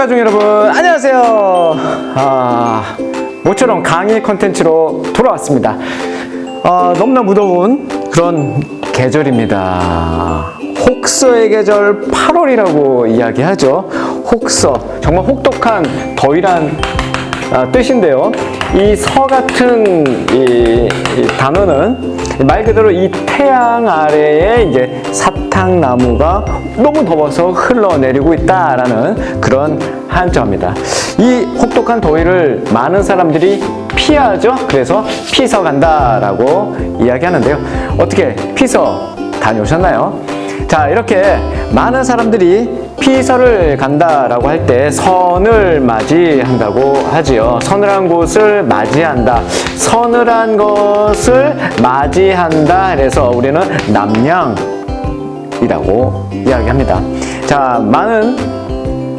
가족 여러분 안녕하세요. 모처럼 강의 컨텐츠로 돌아왔습니다. 너무나 무더운 그런 계절입니다. 혹서의 계절 8월이라고 이야기하죠. 혹서, 정말 혹독한 더위란 뜻인데요. 이 서 같은 이 단어는 말 그대로 이 태양 아래에 이제 사탕나무가 너무 더워서 흘러내리고 있다라는 그런 한자입니다. 이 혹독한 더위를 많은 사람들이 피하죠. 그래서 피서 간다라고 이야기하는데요. 어떻게 피서 다녀오셨나요? 자, 이렇게 많은 사람들이 피서를 간다라고 할 때 선을 맞이한다고 하지요. 서늘한 곳을 맞이한다. 서늘한 것을 맞이한다. 그래서 우리는 남양이라고 이야기합니다. 자, 많은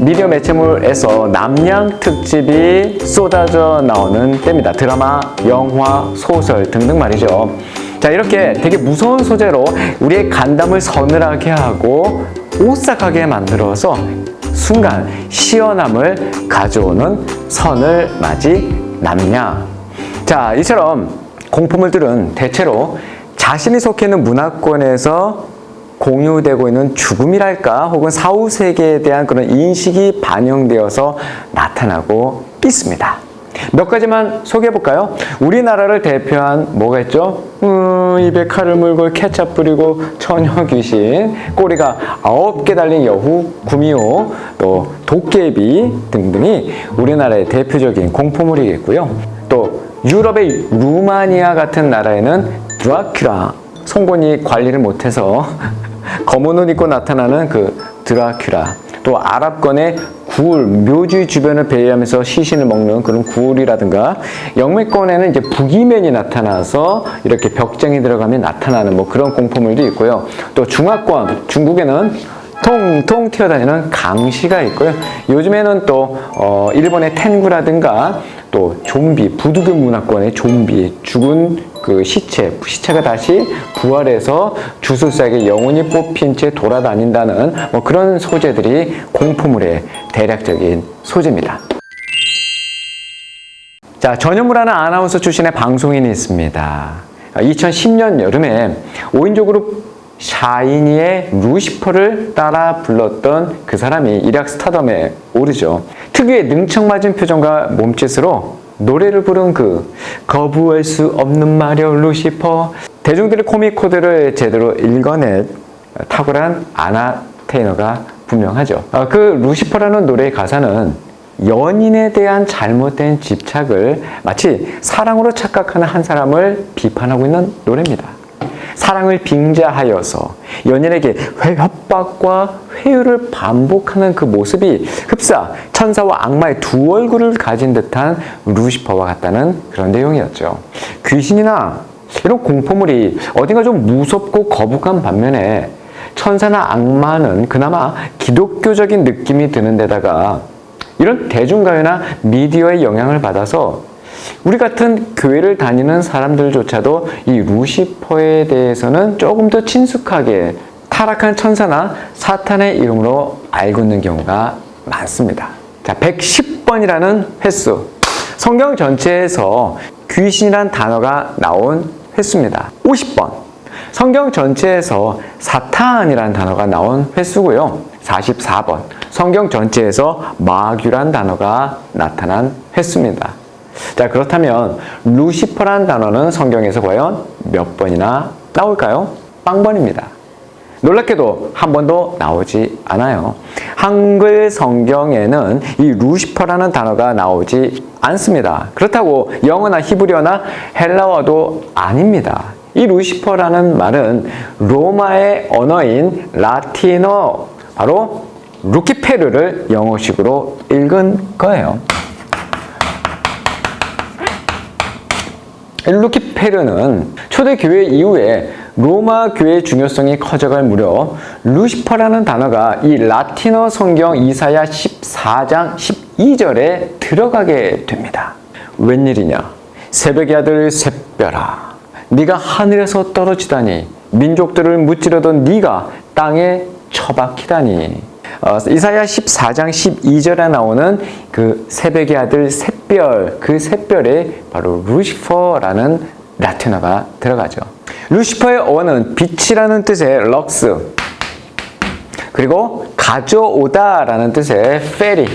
미디어 매체물에서 남양 특집이 쏟아져 나오는 때입니다. 드라마, 영화, 소설 등등 말이죠. 자, 이렇게 되게 무서운 소재로 우리의 간담을 서늘하게 하고 오싹하게 만들어서 순간 시원함을 가져오는 선을 맞이 남양. 자, 이처럼 공포물들은 대체로 자신이 속해 있는 문화권에서 공유되고 있는 죽음이랄까 혹은 사후세계에 대한 그런 인식이 반영되어서 나타나고 있습니다. 몇 가지만 소개해볼까요? 우리나라를 대표한 뭐가 있죠? 입에 칼을 물고 케찹 뿌리고 처녀 귀신, 꼬리가 9개 달린 여우, 구미호, 또 도깨비 등등이 우리나라의 대표적인 공포물이겠고요. 또 유럽의 루마니아 같은 나라에는 드라큘라, 송곳니 관리를 못해서 검은 옷 입고 나타나는 그 드라큘라, 또 아랍권의 구울, 묘지 주변을 배회하면서 시신을 먹는 그런 구울이라든가, 영미권에는 이제 부기맨이 나타나서 이렇게 벽장에 들어가면 나타나는 뭐 그런 공포물도 있고요. 또 중화권, 중국에는 통통 튀어다니는 강시가 있고요. 요즘에는 또 일본의 텐구라든가 또 좀비, 부두교 문화권의 좀비, 죽은 그 시체가 다시 부활해서 주술사에게 영혼이 뽑힌 채 돌아다닌다는 뭐 그런 소재들이 공포물의 대략적인 소재입니다. 자, 전현무라는 아나운서 출신의 방송인이 있습니다. 2010년 여름에 5인조 그룹 샤이니의 루시퍼를 따라 불렀던 그 사람이 일약 스타덤에 오르죠. 특유의 능청맞은 표정과 몸짓으로 노래를 부른 그 거부할 수 없는 마력 루시퍼, 대중들의 코믹 코드를 제대로 읽어낸 탁월한 아나테이너가 분명하죠. 그 루시퍼라는 노래의 가사는 연인에 대한 잘못된 집착을 마치 사랑으로 착각하는 한 사람을 비판하고 있는 노래입니다. 사랑을 빙자하여서 연인에게 협박과 회유를 반복하는 그 모습이 흡사 천사와 악마의 두 얼굴을 가진 듯한 루시퍼와 같다는 그런 내용이었죠. 귀신이나 이런 공포물이 어딘가 좀 무섭고 거북한 반면에 천사나 악마는 그나마 기독교적인 느낌이 드는 데다가 이런 대중가요나 미디어의 영향을 받아서 우리 같은 교회를 다니는 사람들조차도 이 루시퍼에 대해서는 조금 더 친숙하게 타락한 천사나 사탄의 이름으로 알고 있는 경우가 많습니다. 자, 110번이라는 횟수. 성경 전체에서 귀신이란 단어가 나온 횟수입니다. 50번. 성경 전체에서 사탄이란 단어가 나온 횟수고요. 44번. 성경 전체에서 마귀란 단어가 나타난 횟수입니다. 자, 그렇다면 루시퍼란 단어는 성경에서 과연 몇 번이나 나올까요? 빵번입니다. 놀랍게도 한 번도 나오지 않아요. 한글 성경에는 이 루시퍼라는 단어가 나오지 않습니다. 그렇다고 영어나 히브리어나 헬라어도 아닙니다. 이 루시퍼라는 말은 로마의 언어인 라틴어, 바로 루키페르를 영어식으로 읽은 거예요. 루키페르는 초대교회 이후에 로마 교회의 중요성이 커져갈 무렵 루시퍼라는 단어가 이 라틴어 성경 이사야 14장 12절에 들어가게 됩니다. 웬일이냐? 새벽의 아들 샛별아, 네가 하늘에서 떨어지다니, 민족들을 무찌르던 네가 땅에 처박히다니. 이사야 14장 12절에 나오는 그 새벽의 아들 샛별, 그 샛별에 바로 루시퍼라는 라틴어가 들어가죠. 루시퍼의 어원은 빛이라는 뜻의 럭스, 그리고 가져오다라는 뜻의 페리,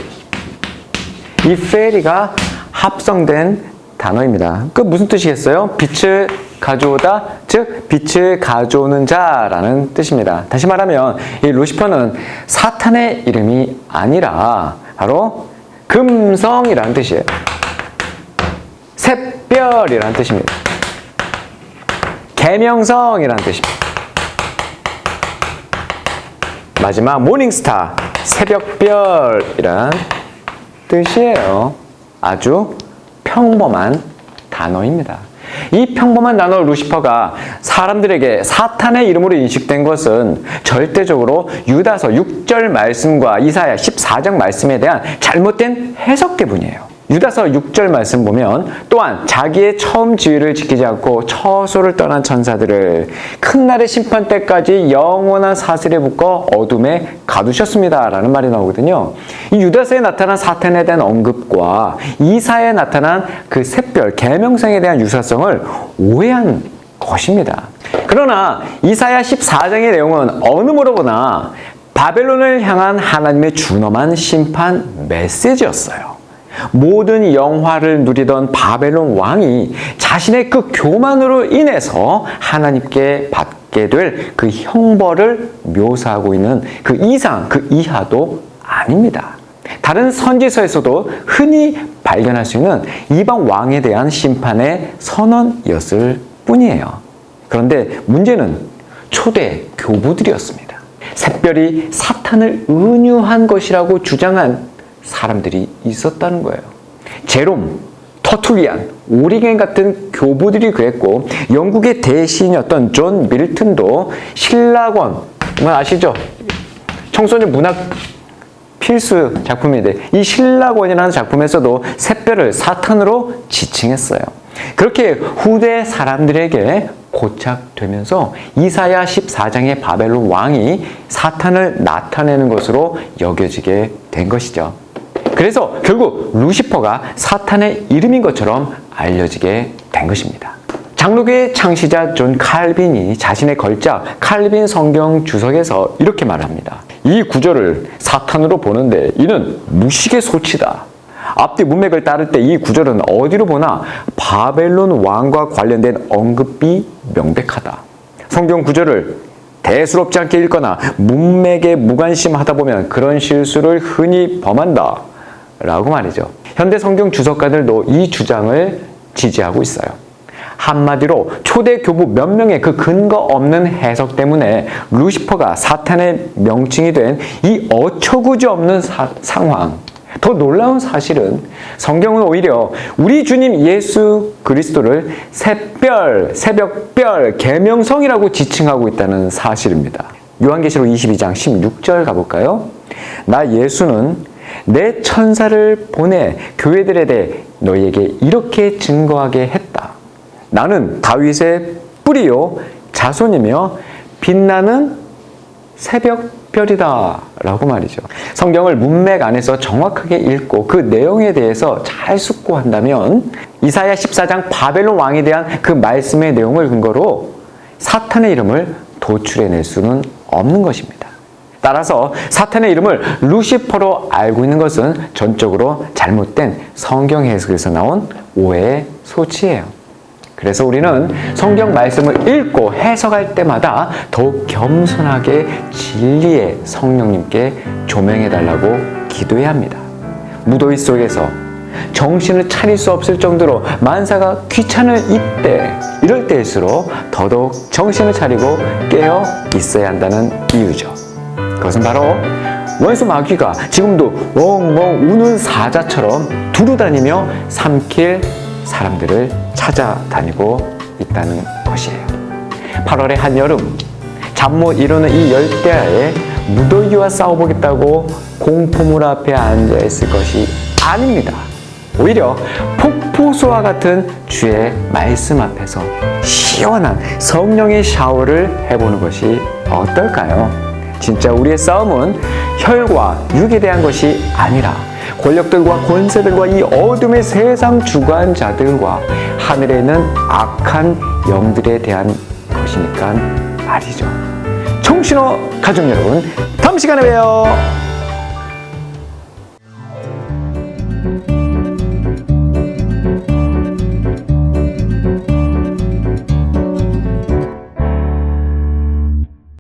이 페리가 합성된 단어입니다. 그 무슨 뜻이겠어요? 빛을 가져오다, 즉 빛을 가져오는 자라는 뜻입니다. 다시 말하면 이 루시퍼는 사탄의 이름이 아니라 바로 금성이라는 뜻이에요. 샛별이라는 뜻입니다. 계명성이라는 뜻입니다. 마지막 모닝스타, 새벽별이란 뜻이에요. 아주 평범한 단어입니다. 이 평범한 단어 루시퍼가 사람들에게 사탄의 이름으로 인식된 것은 절대적으로 유다서 6절 말씀과 이사야 14장 말씀에 대한 잘못된 해석 때문이에요. 유다서 6절 말씀 보면 또한 자기의 처음 지위를 지키지 않고 처소를 떠난 천사들을 큰 날의 심판 때까지 영원한 사슬에 묶어 어둠에 가두셨습니다 라는 말이 나오거든요. 이 유다서에 나타난 사탄에 대한 언급과 이사야에 나타난 그 샛별 계명성에 대한 유사성을 오해한 것입니다. 그러나 이사야 14장의 내용은 어느 뭐로보나 바벨론을 향한 하나님의 준엄한 심판 메시지였어요. 모든 영화를 누리던 바벨론 왕이 자신의 그 교만으로 인해서 하나님께 받게 될 그 형벌을 묘사하고 있는 그 이상, 그 이하도 아닙니다. 다른 선지서에서도 흔히 발견할 수 있는 이방 왕에 대한 심판의 선언이었을 뿐이에요. 그런데 문제는 초대 교부들이었습니다. 샛별이 사탄을 은유한 것이라고 주장한 사람들이 있었다는 거예요. 제롬, 터툴리안, 오리겐 같은 교부들이 그랬고 영국의 대시인이었던 존 밀턴도 신라권, 아시죠? 청소년 문학 필수 작품인데 이 신라권이라는 작품에서도 샛별을 사탄으로 지칭했어요. 그렇게 후대 사람들에게 고착되면서 이사야 14장의 바벨론 왕이 사탄을 나타내는 것으로 여겨지게 된 것이죠. 그래서 결국 루시퍼가 사탄의 이름인 것처럼 알려지게 된 것입니다. 장로교의 창시자 존 칼빈이 자신의 걸작 칼빈 성경 주석에서 이렇게 말합니다. 이 구절을 사탄으로 보는데 이는 무식의 소치다. 앞뒤 문맥을 따를 때 이 구절은 어디로 보나 바벨론 왕과 관련된 언급이 명백하다. 성경 구절을 대수롭지 않게 읽거나 문맥에 무관심하다 보면 그런 실수를 흔히 범한다 라고 말이죠. 현대 성경 주석가들도 이 주장을 지지하고 있어요. 한마디로 초대 교부 몇 명의 그 근거 없는 해석 때문에 루시퍼가 사탄의 명칭이 된 이 어처구니 없는 상황. 더 놀라운 사실은 성경은 오히려 우리 주님 예수 그리스도를 샛별, 새벽별, 계명성이라고 지칭하고 있다는 사실입니다. 요한계시록 22장 16절 가볼까요? 나 예수는 내 천사를 보내 교회들에 대해 너희에게 이렇게 증거하게 했다. 나는 다윗의 뿌리요 자손이며 빛나는 새벽별이다 라고 말이죠. 성경을 문맥 안에서 정확하게 읽고 그 내용에 대해서 잘 숙고한다면 이사야 14장 바벨론 왕에 대한 그 말씀의 내용을 근거로 사탄의 이름을 도출해낼 수는 없는 것입니다. 따라서 사탄의 이름을 루시퍼로 알고 있는 것은 전적으로 잘못된 성경 해석에서 나온 오해의 소치예요. 그래서 우리는 성경 말씀을 읽고 해석할 때마다 더욱 겸손하게 진리의 성령님께 조명해달라고 기도해야 합니다. 무더위 속에서 정신을 차릴 수 없을 정도로 만사가 귀찮을 이럴 때일수록 더더욱 정신을 차리고 깨어 있어야 한다는 이유죠. 그것은 바로 원수 마귀가 지금도 웡웡 우는 사자처럼 두루다니며 삼킬 사람들을 찾아다니고 있다는 것이에요. 8월의 한여름, 잠 못 이루는 이 열대야에 무더위와 싸워보겠다고 공포물 앞에 앉아있을 것이 아닙니다. 오히려 폭포수와 같은 주의 말씀 앞에서 시원한 성령의 샤워를 해보는 것이 어떨까요? 진짜 우리의 싸움은 혈과 육에 대한 것이 아니라 권력들과 권세들과 이 어둠의 세상 주관자들과 하늘에 있는 악한 영들에 대한 것이니까 말이죠. 청신호 가족 여러분, 다음 시간에 봬요.